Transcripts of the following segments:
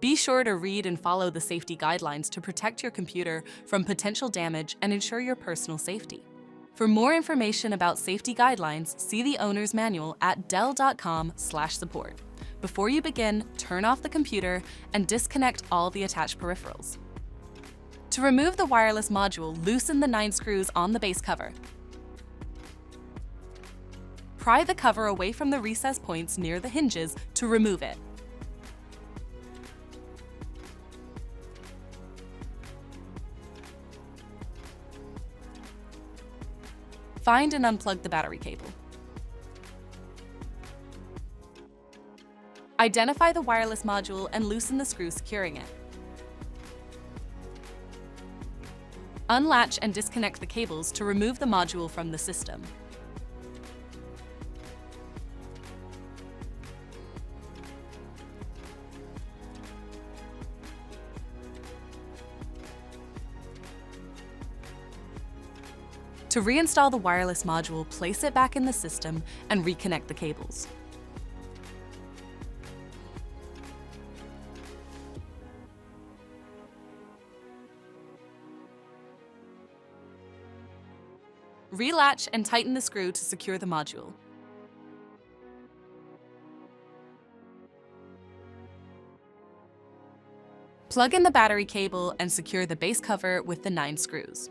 Be sure to read and follow the safety guidelines to protect your computer from potential damage and ensure your personal safety. For more information about safety guidelines, see the owner's manual at dell.com/support. Before you begin, turn off the computer and disconnect all the attached peripherals. To remove the wireless module, loosen the 9 screws on the base cover. Pry the cover away from the recess points near the hinges to remove it. Find and unplug the battery cable. Identify the wireless module and loosen the screw securing it. Unlatch and disconnect the cables to remove the module from the system. To reinstall the wireless module, place it back in the system and reconnect the cables. Relatch and tighten the screw to secure the module. Plug in the battery cable and secure the base cover with the 9 screws.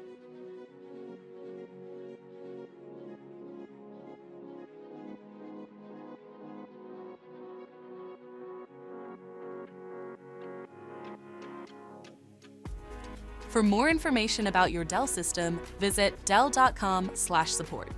For more information about your Dell system, visit dell.com/support.